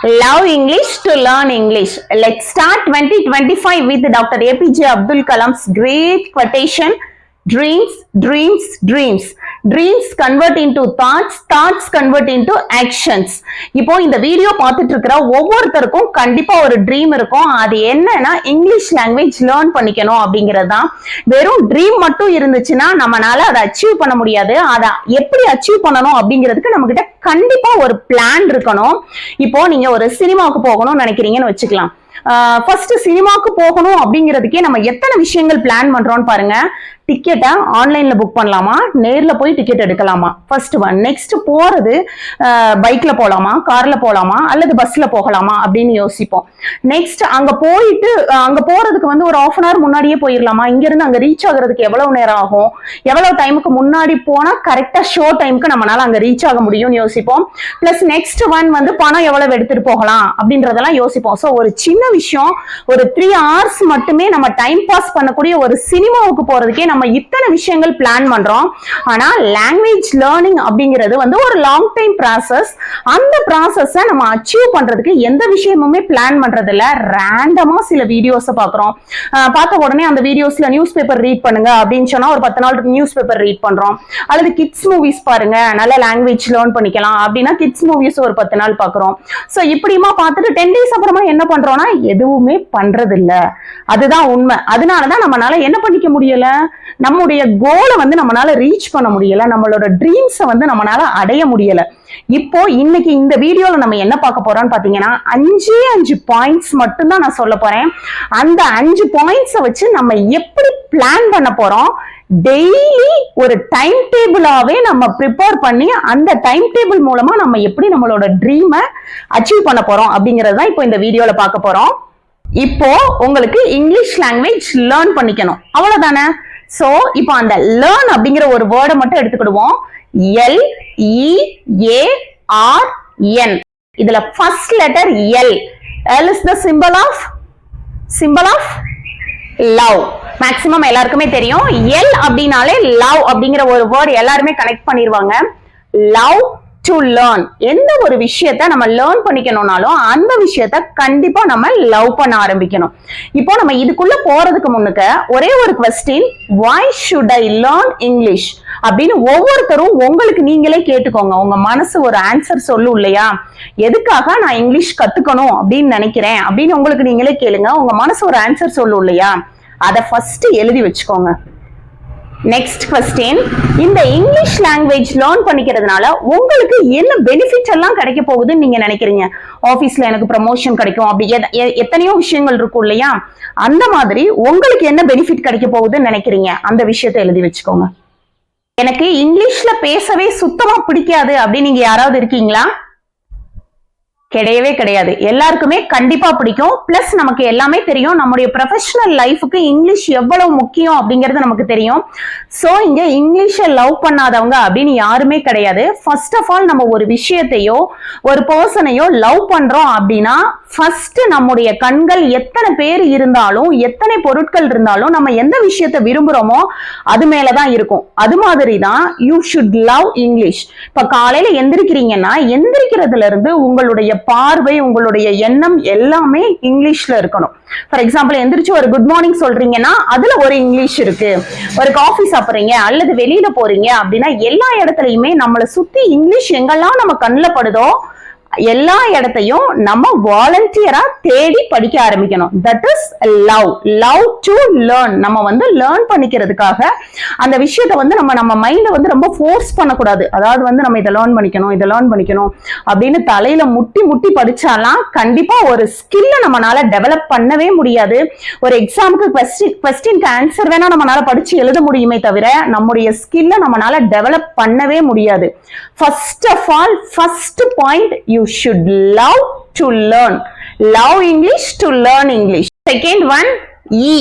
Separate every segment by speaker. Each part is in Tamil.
Speaker 1: Love English to learn English. Let's start 2025 with Dr. APJ Abdul Kalam's great quotation. Dreams, dreams, dreams. Dreams convert into thoughts, thoughts convert into actions. இப்போ இந்த வீடியோ பார்த்துட்டு இருக்கிற ஒவ்வொருத்தருக்கும் கண்டிப்பா ஒரு ட்ரீம் இருக்கும். அது என்னன்னா இங்கிலீஷ் லாங்குவேஜ் லேர்ன் பண்ணிக்கணும் அப்படிங்கிறது தான். வெறும் ட்ரீம் மட்டும் இருந்துச்சுன்னா நம்மளால அதை அச்சீவ் பண்ண முடியாது. அதை எப்படி அச்சீவ் பண்ணணும் அப்படிங்கிறதுக்கு நம்ம கிட்ட கண்டிப்பா ஒரு பிளான் இருக்கணும். இப்போ நீங்க ஒரு சினிமாவுக்கு போகணும்னு நினைக்கிறீங்கன்னு வச்சுக்கலாம். ஃபர்ஸ்ட் சினிமாவுக்கு போகணும் அப்படிங்கிறதுக்கே நம்ம எத்தனை விஷயங்கள் பிளான் பண்றோம்னு பாருங்க. டிக்கெட்டை ஆன்லைன்ல புக் பண்ணலாமா, நேர்ல போய் டிக்கெட் எடுக்கலாமா, ஃபர்ஸ்ட் ஒன். நெக்ஸ்ட் போறது பைக்ல போலாமா, கார்ல போலாமா, அல்லது பஸ்ல போகலாமா அப்படின்னு யோசிப்போம். நெக்ஸ்ட் அங்க போயிட்டு அங்க போறதுக்கு வந்து ஒரு ½ hour முன்னாடியே போயிடலாமா, இங்க இருந்து அங்க ரீச் ஆகுறதுக்கு எவ்வளவு நேரம் ஆகும், எவ்வளவு டைமுக்கு முன்னாடி போனா கரெக்டா ஷோ டைமுக்கு நம்மளால அங்க ரீச் ஆக முடியும்னு யோசிப்போம். பிளஸ் நெக்ஸ்ட் ஒன் வந்து பணம் எவ்வளவு எடுத்துட்டு போகலாம் அப்படின்றதெல்லாம் யோசிப்போம். ஸோ ஒரு சின்ன விஷயம், ஒரு 3 hours மட்டுமே நம்ம டைம் பாஸ் பண்ணக்கூடிய ஒரு சினிமாவுக்கு போறதுக்கே நம்ம இத்தனை விஷயங்கள் பிளான் பண்றோம். ஆனா லாங்குவேஜ் லேர்னிங் அப்படிங்கிறது வந்து ஒரு லாங் டைம் ப்ராசஸ். அந்த ப்ராசஸை நம்ம அச்சீவ் பண்றதுக்கு எந்த விஷயமுமே பிளான் பண்றது இல்ல. ரேண்டமா சில வீடியோஸ் பாக்குறோம். பார்த்த உடனே அந்த வீடியோஸ்ல நியூஸ் பேப்பர் ரீட் பண்ணுங்க அப்படின்னு சொன்னா ஒரு 10 நாள் நியூஸ் பேப்பர் ரீட் பண்றோம். அல்லது கிட்ஸ் மூவிஸ் பாருங்க, நல்ல லாங்குவேஜ் லேர்ன் பண்ணிக்கலாம் அப்படின்னா கிட்ஸ் மூவிஸ் ஒரு 10 நாள் பாக்குறோம். சோ இப்படிமா பார்த்துட்டு 10 days அப்புறமா என்ன பண்றோம்னா எதுவுமே பண்றது இல்ல. அதுதான் உண்மை. அதனாலதான் நம்மளால என்ன பண்ணிக்க முடியல, நம்முடைய கோலை வந்து நம்மளால ரீச் பண்ண முடியல, நம்மளோட ட்ரீம்ஸை வந்து நம்மளால அடைய முடியல. இப்போ இன்னைக்கு இந்த வீடியோல நம்ம என்ன பார்க்க போறோம்னு பாத்தீங்கன்னா 5 பாயிண்ட்ஸ் மட்டும் தான் நான் சொல்ல போறேன். அந்த 5 பாயிண்ட்ஸை வச்சு நம்ம எப்படி பிளான் பண்ண போறோம், டெய்லி ஒரு டைம் டேபிளாவே நம்ம ப்ரிப்பேர் பண்ணி அந்த டைம் டேபிள் மூலமா நம்ம எப்படி நம்மளோட ட்ரீமை அச்சீவ் பண்ண போறோம் அப்படிங்கறது தான் இப்போ இந்த வீடியோல பார்க்க போறோம். இப்போ உங்களுக்கு இங்கிலீஷ் லாங்குவேஜ் லேர்ன் பண்ணிக்கணும், அவ்வளவுதானே. சோ இப்போ அந்த லேர்ன் அப்படிங்கிற ஒரு வேர்டை மட்டும் எடுத்துக்கிடுவோம். LEARN. இதுல first letter L. L is the symbol of love. Maximum எல்லாருக்குமே தெரியும். L அப்படினாலே லவ் அப்படிங்கிற ஒரு வேர்ட் எல்லாருமே கனெக்ட் பண்ணிடுவாங்க. Love to learn. எந்த ஒரு விஷயத்த நம்ம லேர்ன் பண்ணிக்கணும்னாலும் அந்த விஷயத்த கண்டிப்பா நம்ம லவ் பண்ண ஆரம்பிக்கணும். இப்போ நம்ம இதுக்குள்ள போறதுக்கு முன்னுக்கு ஒரே ஒரு question, why should I learn English அப்படின்னு ஒவ்வொருத்தரும் உங்களுக்கு நீங்களே கேட்டுக்கோங்க. உங்க மனசு ஒரு ஆன்சர் சொல்லும் இல்லையா, எதுக்காக நான் இங்கிலீஷ் கத்துக்கணும் அப்படின்னு நினைக்கிறேன் அப்படின்னு உங்களுக்கு நீங்களே கேளுங்க. உங்க மனசு ஒரு ஆன்சர் சொல்லும் இல்லையா, அதை ஃபர்ஸ்ட் எழுதி வச்சுக்கோங்க. நெக்ஸ்ட் क्वेश्चन, இந்த இங்கிலீஷ் லாங்குவேஜ் லேர்ன் பண்ணிக்கிறதுனால உங்களுக்கு என்ன பெனிஃபிட் எல்லாம் கிடைக்க போகுதுன்னு நீங்க நினைக்கிறீங்க? ஆபீஸ்ல எனக்கு ப்ரமோஷன் கிடைக்கும், அப்படி எத்தனையோ விஷயங்கள் இருக்கும் இல்லையா, அந்த மாதிரி உங்களுக்கு என்ன பெனிஃபிட் கிடைக்க போகுதுன்னு நினைக்கிறீங்க, அந்த விஷயத்தை எழுதி வச்சுக்கோங்க. எனக்கு இங்கிலீஷ்ல பேசவே சுத்தமா பிடிக்காது அப்படின்னு நீங்க யாராவது இருக்கீங்களா? கிடையவே கிடையாது. எல்லாருக்குமே கண்டிப்பா பிடிக்கும். பிளஸ் நமக்கு எல்லாமே தெரியும், நம்முடைய ப்ரொஃபஷனல் லைஃபுக்கு இங்கிலீஷ் எவ்வளவு முக்கியம் அப்படிங்கிறது நமக்கு தெரியும். சோ இங்க இங்கிலீஷை லவ் பண்ணாதவங்க அப்படின்னு யாருமே கிடையாது. ஃபர்ஸ்ட் ஆஃப் ஆல் நம்ம ஒரு விஷயத்தையோ ஒரு பர்சனையோ லவ் பண்றோம் அப்படின்னா ஃபர்ஸ்ட் நம்முடைய கண்கள் எத்தனை பேர் இருந்தாலும் எத்தனை பொருட்கள் இருந்தாலும் நம்ம எந்த விஷயத்தை விரும்புறோமோ அது மேலதான் இருக்கும். அது மாதிரிதான் யூ ஷுட் லவ் இங்கிலீஷ். இப்ப காலையில எந்திரிக்கிறீங்கன்னா எந்திரிக்கிறதுல இருந்து உங்களுடைய பார்வை, உங்களுடைய எண்ணம் எல்லாமே இங்கிலீஷ்ல இருக்கணும். ஃபார் எக்ஸாம்பிள் எந்திரிச்சு ஒரு குட் மார்னிங் சொல்றீங்கன்னா அதுல ஒரு இங்கிலீஷ் இருக்கு. ஒரு காஃபி சாப்பிடுறீங்க அல்லது வெளியில போறீங்க அப்படின்னா எல்லா இடத்துலயுமே நம்மளை சுத்தி இங்கிலீஷ் எங்கெல்லாம் நம்ம கண்ணில் படுதோ எல்லா இடத்தையும் நம்ம வாலண்டியரா தேடி படிக்க ஆரம்பிக்கணும். That is love to learn. நம்ம வந்து லேர்ன் பண்ணிக்கிறதுக்காக அந்த விஷயத்தை வந்து நம்ம மைண்ட வந்து ரொம்ப ஃபோர்ஸ் பண்ணக்கூடாது. அதாவது வந்து நம்ம இதை லேர்ன் பண்ணிக்கணும் அப்படின்னு தலையில முட்டி படிச்சாலாம் கண்டிப்பா ஒரு ஸ்கில்ல நம்மளால டெவலப் பண்ணவே முடியாது. ஒரு எக்ஸாமுக்கு கொஸ்டின் ஆன்சர் வேணா நம்மளால படிச்சு எழுத முடியுமே தவிர நம்முடைய ஸ்கில்ல நம்மளால டெவலப் பண்ணவே முடியாது. First of all first point, you should love to learn. Love English to learn English. Second one, E.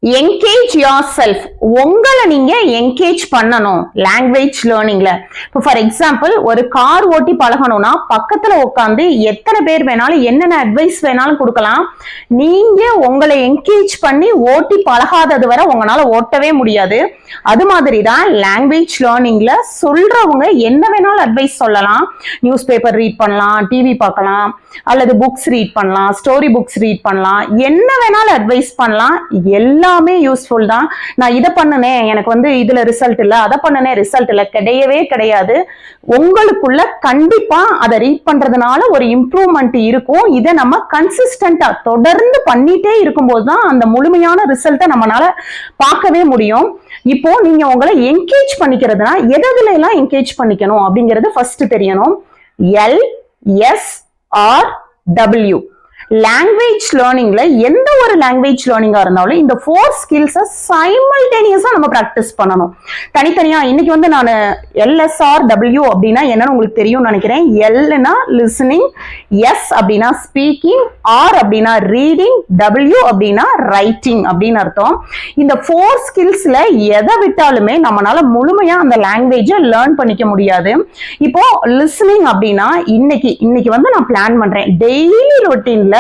Speaker 1: Engage your self, உங்களை நீங்க என்கேஜ் பண்ணணும் லாங்குவேஜ் லேர்னிங்ல. இப்போ ஃபார் எக்ஸாம்பிள் ஒரு கார் ஓட்டி பழகணும்னா பக்கத்துல உட்காந்து எத்தனை பேர் வேணாலும் என்னென்ன அட்வைஸ் வேணாலும் கொடுக்கலாம். நீங்க உங்களை என்கேஜ் பண்ணி ஓட்டி பழகாதது வரை உங்களால ஓட்டவே முடியாது. அது மாதிரி தான் லாங்குவேஜ் லேர்னிங்ல சொல்றவங்க என்ன வேணாலும் அட்வைஸ் சொல்லலாம். நியூஸ் பேப்பர் ரீட் பண்ணலாம், டிவி பார்க்கலாம், அல்லது புக்ஸ் ரீட் பண்ணலாம், ஸ்டோரி புக்ஸ் ரீட் பண்ணலாம், என்ன வேணாலும் அட்வைஸ் பண்ணலாம். எல்லாமே யூஸ்ஃபுல் தான். நான் இதை பண்ணுனேன், எனக்கு வந்து இதுல ரிசல்ட் இல்லை, அதை பண்ணுனேன் ரிசல்ட் இல்லை, கிடையவே கிடையாது. உங்களுக்குள்ள கண்டிப்பா அதை ரீட் பண்றதுனால ஒரு இம்ப்ரூவ்மெண்ட் இருக்கும். இதை நம்ம கன்சிஸ்டன்டா தொடர்ந்து பண்ணிட்டே இருக்கும்போது தான் அந்த முழுமையான ரிசல்ட்டை நம்மளால பார்க்கவே முடியும். இப்போ நீங்க உங்களை என்கேஜ் பண்ணிக்கிறதுனா எதுல எல்லாம் என்கேஜ் பண்ணிக்கணும் அப்படிங்கிறது ஃபர்ஸ்ட் தெரியணும். LSRW லாங்குவேஜ் லேர்னிங்ல எந்த ஒரு லாங்குவேஜ் லேர்னிங்கா இருந்தாலும் இந்த 4 ஸ்கில்ஸை சைமல்டேனியஸா நம்ம பிராக்டிஸ் பண்ணணும். தனித்தனியா இன்னைக்கு வந்து நான் LSRW அப்படின்னா என்னன்னு உங்களுக்கு தெரியும்னு நினைக்கிறேன். Lனா லிசனிங், S அப்படின்னா ஸ்பீக்கிங், R அப்படின்னா ரீடிங், W அப்படின்னா ரைட்டிங் அப்படின்னு அர்த்தம். இந்த 4 ஸ்கில்ஸ்ல எதை விட்டாலுமே நம்மளால முழுமையா அந்த லாங்குவேஜை லேர்ன் பண்ணிக்க முடியாது. இப்போ லிசனிங் அப்படின்னா இன்னைக்கு வந்து நான் பிளான் பண்றேன் டெய்லி ரொட்டீன்ல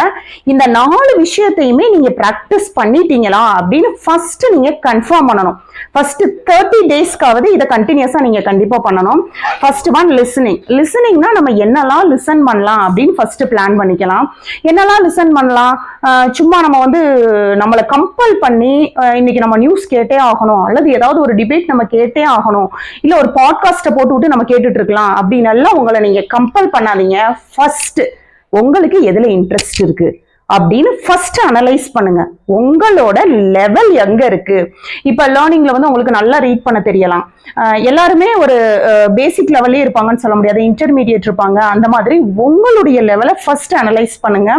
Speaker 1: இந்த 4 விஷயத்தையுமே நீங்க பிராக்டிஸ் பண்ணிட்டீங்களா அப்படின்னு ஃபர்ஸ்ட் நீங்க கன்ஃபார்ம் பண்ணணும். ஃபர்ஸ்ட் 30 டேஸ்க்காவது இதை கண்டினியூஸா நீங்க கண்டிப்பா பண்ணணும். ஃபர்ஸ்ட் ஒன் லிசனிங்னா நம்ம என்னெல்லாம் லிசன் பண்ணலாம் அப்படின்னு ஃபர்ஸ்ட் பிளான் பண்ணிக்கலாம். என்னெல்லாம் லிசன் பண்ணலாம்? சும்மா நம்ம வந்து நம்மளை கம்பல் பண்ணி இன்னைக்கு நம்ம நியூஸ் கேட்டே ஆகணும், அல்லது ஏதாவது ஒரு டிபேட் நம்ம கேட்டே ஆகணும், இல்ல ஒரு பாட்காஸ்ட்டை போட்டு விட்டு நம்ம கேட்டுட்டு இருக்கலாம் அப்படின்னு எல்லாம் உங்களை நீங்க கம்பல் பண்ணாதீங்க. ஃபர்ஸ்ட் உங்களுக்கு எதுல இன்ட்ரெஸ்ட் இருக்கு அப்படின்னு ஃபர்ஸ்ட் அனலைஸ் பண்ணுங்க. உங்களோட லெவல் எங்க இருக்கு? இப்ப லேர்னிங்ல வந்து உங்களுக்கு நல்லா ரீட் பண்ண தெரியலாம். எல்லாருமே ஒரு பேசிக் லெவல்லே இருப்பாங்கன்னு சொல்ல முடியாது, இன்டர்மீடியேட் இருப்பாங்க. அந்த மாதிரி உங்களுடைய லெவலை ஃபர்ஸ்ட் அனலைஸ் பண்ணுங்க.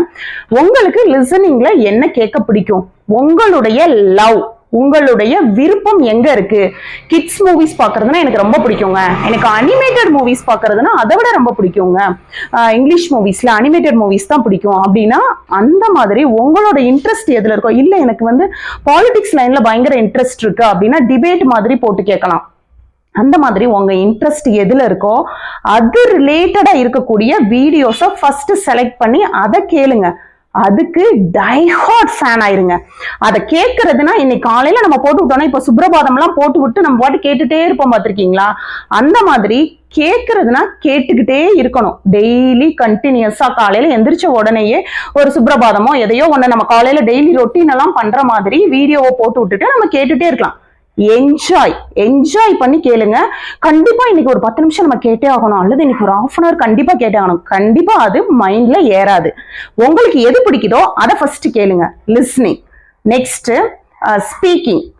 Speaker 1: உங்களுக்கு லிசனிங்ல என்ன கேட்க பிடிக்கும்? உங்களுடைய லவ், உங்களுடைய விருப்பம் எங்க இருக்கு? கிட்ஸ் மூவிஸ் பாக்குறதுனா எனக்கு ரொம்ப பிடிக்குங்க, எனக்கு அனிமேட்டட் மூவிஸ் பாக்குறதுனா அதை விட ரொம்ப பிடிக்குங்க, இங்கிலீஷ் மூவிஸ்ல அனிமேட்டட் மூவிஸ் தான் பிடிக்கும் அப்படின்னா அந்த மாதிரி உங்களோட இன்ட்ரெஸ்ட் எதுல இருக்கோ. இல்ல எனக்கு வந்து பாலிடிக்ஸ் லைன்ல பயங்கர இன்ட்ரெஸ்ட் இருக்கு அப்படின்னா டிபேட் மாதிரி போட்டு கேட்கலாம். அந்த மாதிரி உங்க இன்ட்ரெஸ்ட் எதுல இருக்கோ அது ரிலேட்டடா இருக்கக்கூடிய வீடியோஸை ஃபர்ஸ்ட் செலக்ட் பண்ணி அதை கேளுங்க. அதுக்கு டைஹார்ட் ஃபேன் ஆயிருங்க. அதை கேட்கறதுனா இன்னைக்கு காலையில நம்ம போட்டு விட்டோம்னா இப்ப சுப்ரபாதம் எல்லாம் போட்டு விட்டு நம்ம பாட்டு கேட்டுட்டே இருப்போம் பார்த்திருக்கீங்களா? அந்த மாதிரி கேட்கறதுனா கேட்டுக்கிட்டே இருக்கணும். டெய்லி கண்டினியூஸா காலையில எந்திரிச்ச உடனேயே ஒரு சுப்ரபாதமோ எதையோ ஒண்ணு நம்ம காலையில டெய்லி ரொட்டீன் எல்லாம் பண்ற மாதிரி வீடியோவை போட்டு விட்டுட்டு நம்ம கேட்டுட்டே இருக்கலாம். என்ஜாய் பண்ணி கேளுங்க. கண்டிப்பா இன்னைக்கு ஒரு 10 நிமிஷம் நம்ம கேட்டே ஆகணும், அல்லது இன்னைக்கு ஒரு ½ hour கண்டிப்பா கேட்டே ஆகணும். கண்டிப்பா அது மைண்ட்ல ஏறாது. உங்களுக்கு எது பிடிக்குதோ அதை ஃபர்ஸ்ட் கேளுங்க. லிஸ்னிங். நெக்ஸ்ட்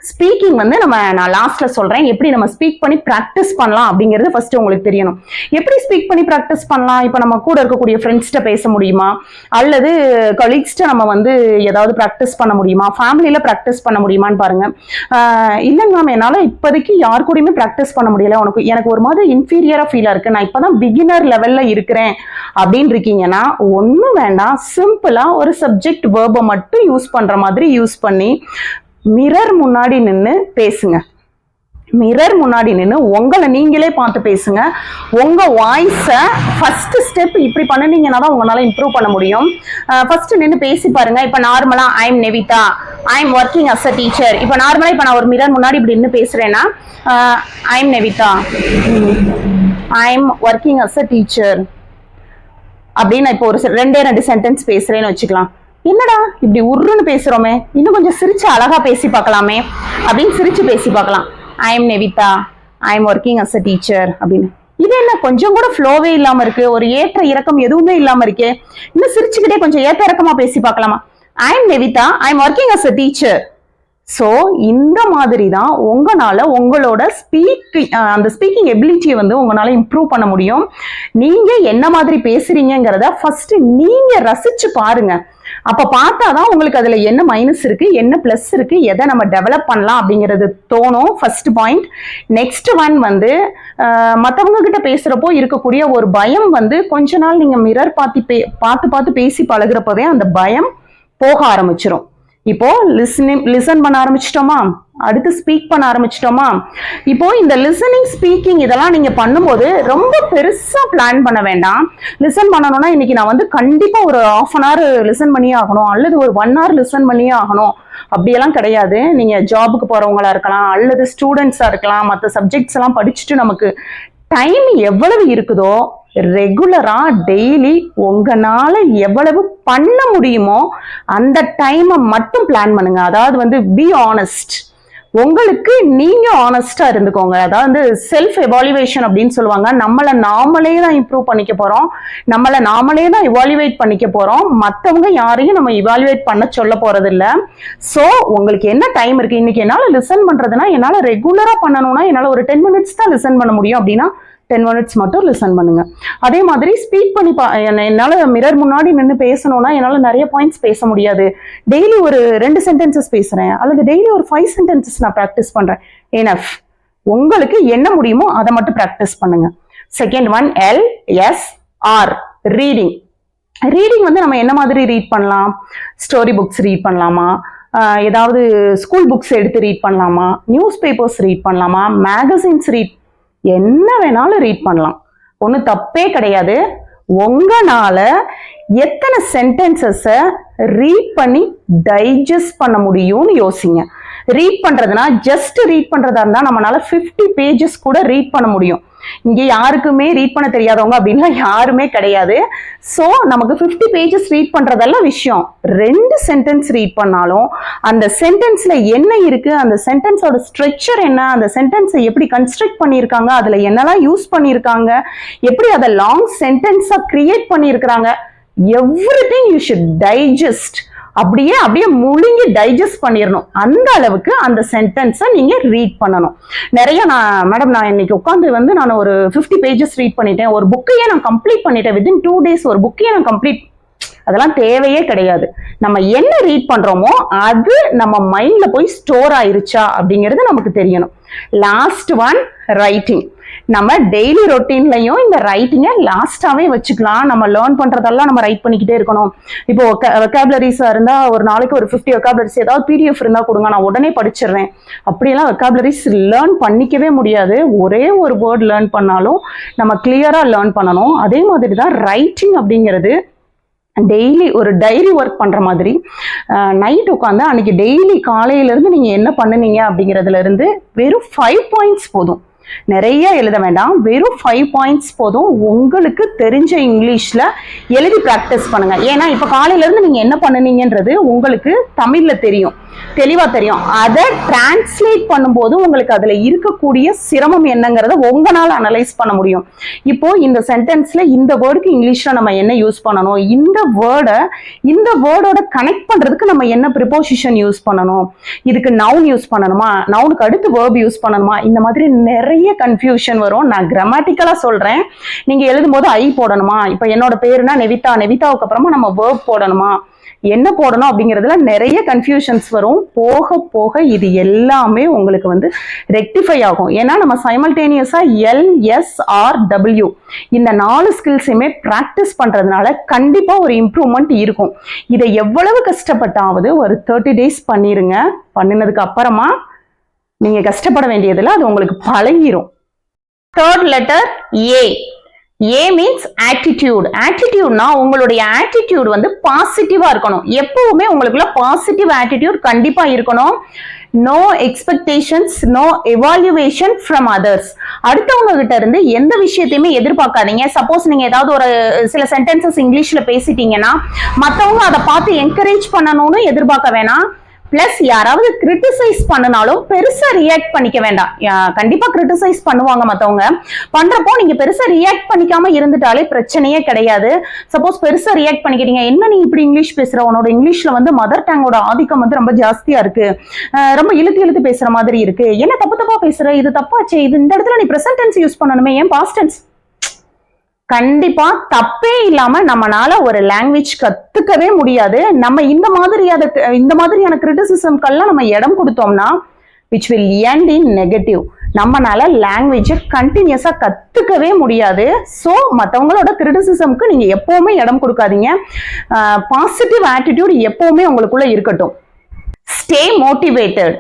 Speaker 1: ஸ்பீக்கிங் வந்து நான் லாஸ்ட்ல சொல்றேன் எப்படி நம்ம ஸ்பீக் பண்ணி பிராக்டிஸ் பண்ணலாம் அப்படிங்கிறது ஃபர்ஸ்ட் உங்களுக்கு தெரியணும். எப்படி ஸ்பீக் பண்ணி பிராக்டிஸ் பண்ணலாம்? இப்ப நம்ம கூட இருக்கக்கூடிய ஃப்ரெண்ட்ஸ்கிட்ட பேச முடியுமா, அல்லது கலீக்ஸ்ட நம்ம வந்து ஏதாவது பிராக்டிஸ் பண்ண முடியுமா, ஃபேமிலியில பிராக்டிஸ் பண்ண முடியுமான்னு பாருங்க. இல்லைங்க மேம் என்னால இப்போதைக்கு யார் கூடயுமே பிராக்டிஸ் பண்ண முடியல, எனக்கு ஒரு மாதிரி இன்ஃபீரியரா ஃபீலா இருக்கு, நான் இப்பதான் பிகினர் லெவல்ல இருக்கிறேன் அப்படின்னு இருக்கீங்கன்னா ஒன்னும் வேண்டாம். சிம்பிளா ஒரு சப்ஜெக்ட் வேர்பை மட்டும் யூஸ் பண்ற மாதிரி யூஸ் பண்ணி மிரர் முன்னாடி நின்று பேசுங்க. மிரர் முன்னாடி நின்று உங்களை நீங்களே பார்த்து பேசுங்க. உங்க வாய்ஸை ஃபர்ஸ்ட் ஸ்டெப் இப்படி பண்ணினீங்கன்னா தான் உங்களால இம்ப்ரூவ் பண்ண முடியும். ஃபர்ஸ்ட் நின்று பேசி பாருங்க. இப்ப நார்மலா I am Nevitha, I am working as a teacher. இப்ப நார்மலா இப்ப நான் ஒரு மிரர் முன்னாடி இப்படி நின்று பேசுறேன்னா I am Nevitha, I am working as a teacher அப்படின்னு இப்போ ஒரு 2 சென்டென்ஸ் பேசுறேன்னு வச்சுக்கலாம். என்னடா இப்படி உருன்னு பேசுறோமே, இன்னும் கொஞ்சம் சிரிச்சு அழகா பேசி பார்க்கலாமே அப்படின்னு சிரிச்சு பேசி பார்க்கலாம். I am Nevitha, I am working as a teacher அப்படின்னு. இது என்ன கொஞ்சம் கூட ஃப்ளோவே இல்லாம இருக்கு, ஒரு ஏற்ற இறக்கம் எதுவுமே இல்லாம இருக்கே, இன்னும் சிரிச்சுக்கிட்டே கொஞ்சம் ஏற்ற இறக்கமா பேசி பார்க்கலாமா? I am Nevitha, I am working as a teacher. So இந்த மாதிரி தான் உங்களால உங்களோட அந்த ஸ்பீக்கிங் எபிலிட்டியை வந்து உங்களால இம்ப்ரூவ் பண்ண முடியும். நீங்க என்ன மாதிரி பேசுறீங்கிறத ஃபர்ஸ்ட் நீங்க ரசிச்சு பாருங்க. அப்ப பார்த்தாதான் உங்களுக்கு அதுல என்ன மைனஸ் இருக்கு, என்ன பிளஸ் இருக்கு, எதை நம்ம டெவலப் பண்ணலாம் அப்படிங்கிறது தோணும். First point. நெக்ஸ்ட் ஒன் வந்து மற்றவங்க கிட்ட பேசுறப்போ இருக்கக்கூடிய ஒரு பயம் வந்து கொஞ்ச நாள் நீங்க மிரர் பார்த்து பேசி பழகுறப்பவே அந்த பயம் போக ஆரம்பிச்சிடும். இப்போ லிசன் பண்ண ஆரம்பிச்சிட்டோமா, அடுத்து ஸ்பீக் பண்ண ஆரம்பிச்சிட்டோமா. இப்போ இந்த லிசனிங் ஸ்பீக்கிங் இதெல்லாம் நீங்க பண்ணும்போது ரொம்ப பெருசா பிளான் பண்ண வேண்டாம். லிசன் பண்ணணும்னா இன்னைக்கு நான் வந்து கண்டிப்பா ஒரு 1/2 hour லிசன் பண்ணியே ஆகணும், அல்லது ஒரு 1 hour லிசன் பண்ணியே ஆகணும் அப்படியெல்லாம் கிடையாது. நீங்க ஜாபுக்கு போறவங்களா இருக்கலாம், அல்லது ஸ்டூடெண்ட்ஸா இருக்கலாம், மற்ற சப்ஜெக்ட்ஸ் எல்லாம் படிச்சுட்டு நமக்கு டைம் எவ்வளவு இருக்குதோ ரெகுலரா டெய்லி உங்களால எவ்வளவு பண்ண முடியுமோ அந்த டைமை மட்டும் பிளான் பண்ணுங்க. அதாவது வந்து பி ஆனஸ்ட், உங்களுக்கு நீங்க ஆனஸ்டா இருந்துக்கோங்க. அதாவது செல்ஃப் எவாலுவேஷன் அப்படின்னு சொல்லுவாங்க. நம்மளை நாமளே தான் இம்ப்ரூவ் பண்ணிக்க போறோம், நம்மளை நாமளே தான் இவாலுவேட் பண்ணிக்க போறோம். மற்றவங்க யாரையும் நம்ம இவாலுவேட் பண்ண சொல்ல போறது இல்லை. ஸோ உங்களுக்கு என்ன டைம் இருக்கு, இன்னைக்கு என்னால லிசன் பண்றதுன்னா என்னால ரெகுலரா பண்ணணும்னா என்னால ஒரு 10 minutes தான் லிசன் பண்ண முடியும் அப்படின்னா 10 minutes மட்டும் லிசன் பண்ணுங்க. அதே மாதிரி ஸ்பீக் பண்ணி என்னால மிரர் முன்னாடி நின்று பேசணும்னா என்னால நிறைய பாயிண்ட்ஸ் பேச முடியாது. டெய்லி ஒரு 2 sentences பேசுறேன், அல்லது டெய்லி ஒரு 5 sentences நான் ப்ராக்டிஸ் பண்றேன். எனஃப். உங்களுக்கு என்ன முடியுமோ அதை மட்டும் ப்ராக்டிஸ் பண்ணுங்க. Second one LSR, reading. Reading வந்து நம்ம என்ன மாதிரி ரீட் பண்ணலாம்? ஸ்டோரி புக்ஸ் ரீட் பண்ணலாமா, ஏதாவது ஸ்கூல் புக்ஸ் எடுத்து ரீட் பண்ணலாமா, நியூஸ் பேப்பர்ஸ் ரீட் பண்ணலாமா, மேகசின்ஸ் ரீட், என்ன வேணாலும் ரீட் பண்ணலாம், ஒன்றும் தப்பே கிடையாது. உங்களால எத்தனை சென்டென்சஸை ரீட் பண்ணி டைஜஸ்ட் பண்ண முடியும்னு யோசிங்க. ரீட் பண்றதுனா ஜஸ்ட் ரீட் பண்றதா இருந்தா நம்மளால 50 pages கூட ரீட் பண்ண முடியும். இங்க யாருக்குமே ரீட் பண்ண தெரியாதவங்க அப்படின்னா யாருமே கிடையாது. சோ நமக்கு 50 pages ரீட் பண்றதெல்லாம் விஷயம். 2 sentence ரீட் பண்ணாலும் அந்த சென்டென்ஸ்ல என்ன இருக்கு, அந்த சென்டென்ஸோட ஸ்ட்ரக்சர் என்ன, அந்த சென்டென்ஸை எப்படி கன்ஸ்ட்ரக்ட் பண்ணியிருக்காங்க, அதுல என்னெல்லாம் யூஸ் பண்ணியிருக்காங்க, எப்படி அதை லாங் சென்டென்ஸா கிரியேட் பண்ணியிருக்கிறாங்க, எவ்ரிதிங் யூ ஷுட் டைஜஸ்ட். அப்படியே முழுங்கி டைஜஸ்ட் பண்ணிடணும். அந்த அளவுக்கு அந்த சென்டென்ஸை நீங்க ரீட் பண்ணணும். நிறைய மேடம் நான் இன்னைக்கு உட்காந்து வந்து நான் ஒரு 50 pages ரீட் பண்ணிட்டேன், ஒரு புக்கையே நான் கம்ப்ளீட் பண்ணிட்டேன், வித்தின் 2 days ஒரு புக்கையே நான் கம்ப்ளீட், அதெல்லாம் தேவையே கிடையாது. நம்ம என்ன ரீட் பண்றோமோ அது நம்ம மைண்ட்ல போய் ஸ்டோர் ஆயிருச்சா அப்படிங்கிறது நமக்கு தெரியணும். Last one writing. நம்ம டெய்லி ரொட்டீன்லயும் இந்த ரைட்டிங்கை லாஸ்டாவே வச்சுக்கலாம். நம்ம லேர்ன் பண்றதெல்லாம் நம்ம ரைட் பண்ணிக்கிட்டே இருக்கணும். இப்போ வெக்காபுலரிஸா இருந்தா ஒரு நாளைக்கு ஒரு 50 வெக்காபுலரிஸ் ஏதாவது PDF இருந்தா கொடுங்க, நான் உடனே படிச்சிடுறேன். அப்படியெல்லாம் வெக்காபுலரிஸ் லேர்ன் பண்ணிக்கவே முடியாது. ஒரே ஒரு வேர்ட் லேர்ன் பண்ணாலும் நம்ம கிளியரா லேர்ன் பண்ணணும். அதே மாதிரி தான் ரைட்டிங் அப்படிங்கிறது. டெய்லி ஒரு டைரி ஒர்க் பண்ற மாதிரி நைட் உட்காந்து அன்னைக்கு டெய்லி காலையில இருந்து நீங்க என்ன பண்ணுனீங்க அப்படிங்கிறதுல இருந்து வெறும் 5 points போதும். நிறைய எழுத வேண்டாம், வெறும் 5 points போதும். உங்களுக்கு தெரிஞ்ச இங்கிலீஷ்ல எழுதி பிராக்டிஸ் பண்ணுங்க. ஏன்னா இப்ப காலையில இருந்து நீங்க என்ன பண்ணுனீங்கன்றது உங்களுக்கு தமிழ்ல தெரியும், தெளிவா தெரியும். அதை டிரான்ஸ்லேட் பண்ணும்போது உங்களுக்கு அதுல இருக்கக்கூடிய சிரமம் என்னங்கிறத உங்களால அனலைஸ் பண்ண முடியும். இப்போ இந்த சென்டென்ஸ்ல இந்த வேர்டுக்கு இங்கிலீஷ்ல நம்ம என்ன யூஸ் பண்ணணும், இந்த வேர்டோட கனெக்ட் பண்றதுக்கு நம்ம என்ன ப்ரிபோசிஷன் யூஸ் பண்ணணும், இதுக்கு நவுன் யூஸ் பண்ணணுமா, நவுனுக்கு அடுத்து வேர்ப் யூஸ் பண்ணணுமா, இந்த மாதிரி நிறைய கன்ஃபியூஷன் வரும். நான் கிராமட்டிக்கலா சொல்றேன். நீங்க எழுதும் போது ஐ போடணுமா, இப்ப என்னோட பேருனா நெவிதா, நெவிதாவுக்கு அப்புறமா நம்ம வேர்ப் போடணுமா, என்ன போடணும் அப்படிங்கிறதுல நிறைய கன்ஃபியூஷன்ஸ் வரும். போக போக இது எல்லாமே உங்களுக்கு வந்து ரெக்டிஃபை ஆகும். ஏன்னா நம்ம சைமல்டேனியஸா LSRW இந்த 4 ஸ்கில்ஸையுமே பிராக்டிஸ் பண்றதுனால கண்டிப்பா ஒரு இம்ப்ரூவ்மெண்ட் இருக்கும். இதை எவ்வளவு கஷ்டப்பட்டாவது ஒரு 30 days பண்ணிருங்க. பண்ணினதுக்கு அப்புறமா நீங்க கஷ்டப்பட வேண்டியதில்லை, அது உங்களுக்கு பழகிரும். Third letter A. A means attitude. Attitudeனா உங்களுடைய attitude வந்து பாசிட்டிவா இருக்கணும். எப்பவுமே உங்களுக்குள்ள பாசிட்டிவ் attitude கண்டிப்பா இருக்கணும். No expectations, no evaluation from others. அடுத்தவங்க கிட்ட இருந்து எந்த விஷயத்தையுமே எதிர்பார்க்காதீங்க. சப்போஸ் நீங்க ஏதாவது ஒரு சில சென்டென்சஸ் இங்கிலீஷ்ல பேசிட்டீங்கன்னா மத்தவங்க அதை பார்த்து என்கரேஜ் பண்ணணும்னு எதிர்பார்க்க வேணாம். பிளஸ் யாராவது கிரிட்டிசைஸ் பண்ணினாலும் பெருசா ரியாக்ட் பண்ணிக்க வேண்டாம். கண்டிப்பா கிரிட்டிசைஸ் பண்ணுவாங்க மத்தவங்க, பண்றப்போ நீங்க பெருசா ரியாக்ட் பண்ணிக்காம இருந்துட்டாலே பிரச்சனையே கிடையாது. சப்போஸ் பெருசா ரியாக்ட் பண்ணிக்கிறீங்க, என்ன நீ இப்படி இங்கிலீஷ் பேசுற, உன்னோட இங்கிலீஷ்ல வந்து மதர் டங்கோட ஆதிக்கம் வந்து ரொம்ப ஜாஸ்தியா இருக்கு, ரொம்ப இழுத்து பேசுற மாதிரி இருக்கு, என்ன தப்பா பேசுற, இது தப்பாச்சு, இது இந்த இடத்துல நீ பிரசன்ட் டென்ஸ் யூஸ் பண்ணணுமே, ஏன் பாஸ்ட் டென்ஸ். கண்டிப்பா தப்பே இல்லாம நம்மளால ஒரு லாங்குவேஜ் கத்துக்கவே முடியாது. நம்ம இந்த மாதிரியான கிரிட்டிசிசம்கெல்லாம் நம்ம இடம் கொடுத்தோம்னா which will end in negative. நம்மளால லாங்குவேஜை கண்டினியூஸா கத்துக்கவே முடியாது. ஸோ மற்றவங்களோட கிரிட்டிசிசம்க்கு நீங்க எப்பவுமே இடம் கொடுக்காதீங்க. பாசிட்டிவ் ஆட்டிடியூட் எப்பவுமே உங்களுக்குள்ள இருக்கட்டும். Stay motivated.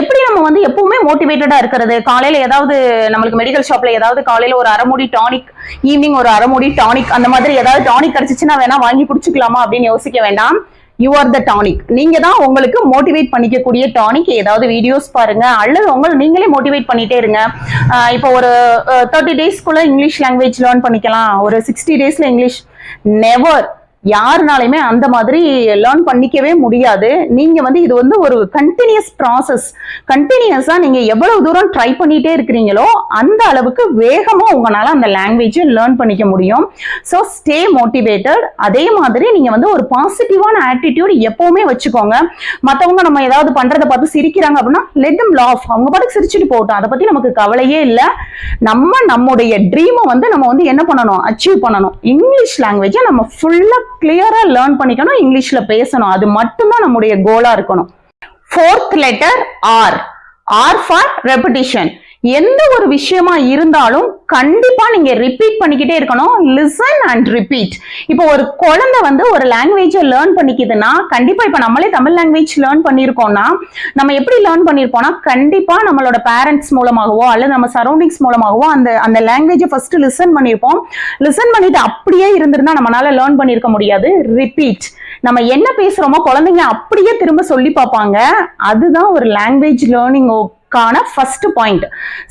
Speaker 1: எப்படி நம்ம வந்து எப்பவுமே மோட்டிவேட்டடா இருக்கிறது? காலையில ஏதாவது நம்மளுக்கு மெடிக்கல் ஷாப்ல ஏதாவது காலையில ஒரு அரைமுடி டானிக், ஈவினிங் ஒரு அரைமுடி டானிக், அந்த மாதிரி ஏதாவது டானிக் கிடைச்சிச்சுன்னா வேணா வாங்கி குடிச்சுக்கலாமா அப்படின்னு யோசிக்க வேண்டாம். You are the tonic. நீங்க தான் உங்களுக்கு மோட்டிவேட் பண்ணிக்கக்கூடிய டானிக். ஏதாவது வீடியோஸ் பாருங்க, அல்லது நீங்களே மோட்டிவேட் பண்ணிட்டே இருங்க. இப்போ ஒரு 30 டேஸ்க்குள்ள இங்கிலீஷ் லாங்குவேஜ் லேர்ன் பண்ணிக்கலாம், ஒரு 60 டேஸ்ல இங்கிலீஷ். நெவர். யாருனாலுமே அந்த மாதிரி லேர்ன் பண்ணிக்கவே முடியாது. நீங்க வந்து இது வந்து ஒரு கண்டினியூஸ் ப்ராசஸ். கண்டினியூஸா நீங்க எவ்வளவு தூரம் ட்ரை பண்ணிட்டே இருக்கிறீங்களோ அந்த அளவுக்கு வேகமா உங்களால அந்த லாங்குவேஜை லேர்ன் பண்ணிக்க முடியும். So stay motivated. அதே மாதிரி நீங்க வந்து ஒரு பாசிட்டிவான ஆட்டிடியூட் எப்பவுமே வச்சுக்கோங்க. மற்றவங்க நம்ம ஏதாவது பண்றதை பார்த்து சிரிக்கிறாங்க அப்படின்னா லெட் தம் லாஃப். அவங்க பாட்டுக்கு சிரிச்சுட்டு போகட்டும், அதை பத்தி நமக்கு கவலையே இல்லை. நம்முடைய ட்ரீமை வந்து நம்ம வந்து என்ன பண்ணணும், அச்சீவ் பண்ணணும். இங்கிலீஷ் லாங்குவேஜை நம்ம ஃபுல்லா கிளியரா லேர்ன் பண்ணிக்கணும், இங்கிலீஷ்ல பேசணும். அது மட்டும்தான் நம்முடைய கோலா இருக்கணும். 4th letter R. R for repetition. எந்த ஒரு விஷயமா இருந்தாலும் கண்டிப்பா நீங்க ரிப்பீட் பண்ணிக்கிட்டே இருக்கணும். Listen and repeat. இப்போ ஒரு குழந்தை வந்து ஒரு லாங்குவேஜை லேர்ன் பண்ணிக்குதுன்னா, கண்டிப்பா இப்ப நம்மளே தமிழ் லாங்குவேஜ் லேர்ன் பண்ணிருக்கோம்னா நம்ம எப்படி லேர்ன் பண்ணிருப்போம்னா, கண்டிப்பா நம்மளோட பேரண்ட்ஸ் மூலமாகவோ அல்லது நம்ம சரௌண்டிங்ஸ் மூலமாகவோ அந்த லாங்குவேஜை ஃபர்ஸ்ட் லிசன் பண்ணிருப்போம். லிசன் பண்ணிட்டு அப்படியே இருந்திருந்தா நம்மளால லேர்ன் பண்ணிருக்க முடியாது. ரிப்பீட். நம்ம என்ன பேசுறோமோ குழந்தைங்க அப்படியே திரும்ப சொல்லி பார்ப்பாங்க. அதுதான் ஒரு லாங்குவேஜ் லேர்னிங் கான ஃபர்ஸ்ட் பாயிண்ட்.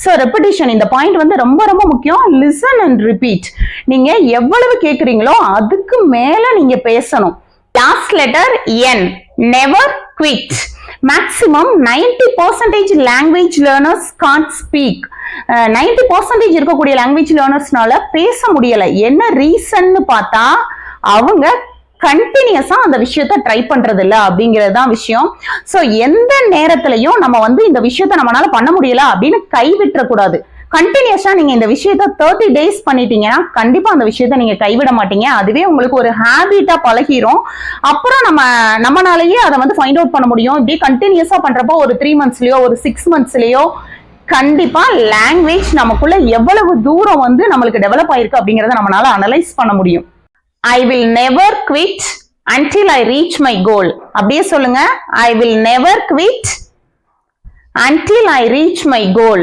Speaker 1: சோ ரெபிட்டிஷன், இந்த பாயிண்ட் வந்து ரொம்ப ரொம்ப முக்கியம். Listen and repeat. நீங்க எவ்வளவு கேக்குறீங்களோ அதுக்கு மேல நீங்க பேசணும். Last letter N. Never quit. Maximum 90% language learners can't speak. 90% இருக்கக்கூடிய லாங்குவேஜ் லேர்னர்ஸ்னால பேச முடியல. என்ன ரீசன்னு பார்த்தா அவங்க கண்டினியூஸா அந்த விஷயத்த ட்ரை பண்றது இல்ல அப்படிங்கிறது தான் விஷயம். சோ எந்த நேரத்திலையும் நம்ம வந்து இந்த விஷயத்த நம்மளால பண்ண முடியல அப்படின்னு கைவிட்டுற கூடாது. கண்டினியூஸா நீங்க இந்த விஷயத்த 30 டேஸ் பண்ணிட்டீங்கன்னா கண்டிப்பா அந்த விஷயத்த நீங்க கைவிட மாட்டீங்க. அதுவே உங்களுக்கு ஒரு ஹேபிட்டா பழகிரும். அப்புறம் நம்மளாலேயே அதை வந்து ஃபைண்ட் அவுட் பண்ண முடியும். இப்படி கண்டினியூஸா பண்றப்போ ஒரு 3 மந்த்ஸ்லயோ ஒரு 6 மந்த்ஸ்லயோ கண்டிப்பா லாங்குவேஜ் நமக்குள்ள எவ்வளவு தூரம் வந்து நம்மளுக்கு டெவலப் ஆயிருக்கு அப்படிங்கறத நம்மளால அனலைஸ் பண்ண முடியும். I will never quit until I reach my goal. அப்படியே சொல்லுங்க. I will never quit until I reach my goal.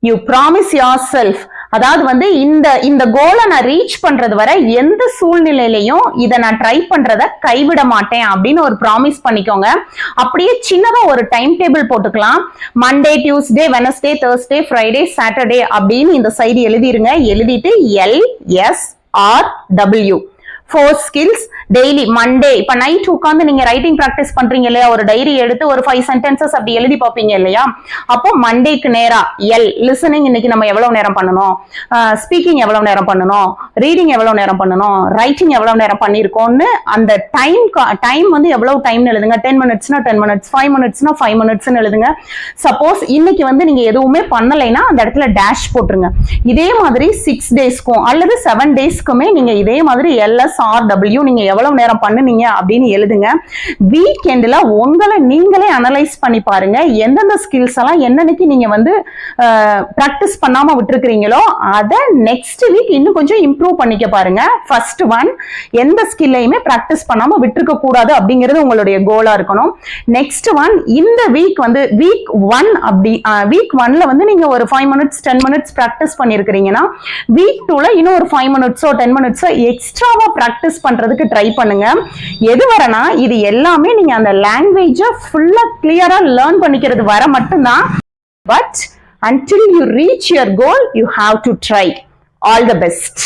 Speaker 1: You promise yourself. அதாவது வந்து இந்த கோலை நான் ரீச் பண்றது வரை எந்த சூழ்நிலையிலையும் இதை நான் ட்ரை பண்றத கைவிட மாட்டேன் அப்படின்னு ஒரு ப்ராமிஸ் பண்ணிக்கோங்க. அப்படியே சின்னதா ஒரு டைம் டேபிள் போட்டுக்கலாம். Monday, Tuesday, Wednesday, Thursday, Friday, Saturday அப்படின்னு இந்த சைடு எழுதிருங்க. எழுதிட்டு LSRW 4 skills டெய்லி. மண்டே இப்ப நைட் உட்காந்து நீங்க ரைட்டிங் பிராக்டிஸ் பண்றீங்க இல்லையா, ஒரு டைரி எடுத்து ஒரு 5 sentences அப்படி எழுதி பார்ப்பீங்க இல்லையா, அப்போ மண்டேக்கு நேரா லிசனிங் இன்னைக்கு நம்ம எவ்வளவு நேரம் பண்ணணும், ஸ்பீக்கிங் எவ்வளவு நேரம் பண்ணணும், ரீடிங் எவ்வளவு நேரம் பண்ணணும், ரைட்டிங் எவ்வளவு நேரம் பண்ணிருக்கோம்னு அந்த டைம் வந்து எவ்வளவு டைம்னு எழுதுங்க. 10 minutesனா 10 minutes, 5 minutesனா 5 minutesனு எழுதுங்க. சப்போஸ் இன்னைக்கு வந்து நீங்க எதுவுமே பண்ணலைன்னா அந்த இடத்துல டேஷ் போட்டுருங்க. இதே மாதிரி 6 டேஸ்க்கும் அல்லது 7 டேஸ்க்குமே நீங்க இதே மாதிரி LSRW நீங்க எவ்வளவு நேரம் பண்ணுனீங்க அப்படின்னு எழுதுங்க. வீக்கெண்ட்ல உங்களை நீங்களே அனலைஸ் பண்ணி பாருங்க. எந்தெந்த ஸ்கில்ஸ் எல்லாம் என்னன்னைக்கு நீங்க வந்து பிராக்டிஸ் பண்ணாம விட்டுருக்கீங்களோ அதை நெக்ஸ்ட் வீக் இன்னும் கொஞ்சம் இம்ப்ரூவ் பண்ணிக்க பாருங்க. ஃபர்ஸ்ட் ஒன், எந்த ஸ்கில்லையுமே பிராக்டிஸ் பண்ணாம விட்டுருக்க கூடாது அப்படிங்கிறது உங்களுடைய கோலா இருக்கணும். நெக்ஸ்ட் ஒன், இந்த வீக் வந்து வீக் 1 அப்படி வீக் 1ல வந்து நீங்க ஒரு 5 minutes 10 minutes பிராக்டிஸ் பண்ணிருக்கீங்கன்னா வீக் 2ல இன்னும் ஒரு 5 minutesோ 10 minutesோ எக்ஸ்ட்ராவா பிராக்டிஸ் பண்றதுக்கு ட்ரை பண்ணுங்க. எது வரனா இது எல்லாமே நீங்க அந்த லாங்குவேஜை ஃபுல்லா கிளியரா லேர்ன் பண்ணிக்கிறது வர மட்டும்தான். But until you reach your goal you have to try. All the best.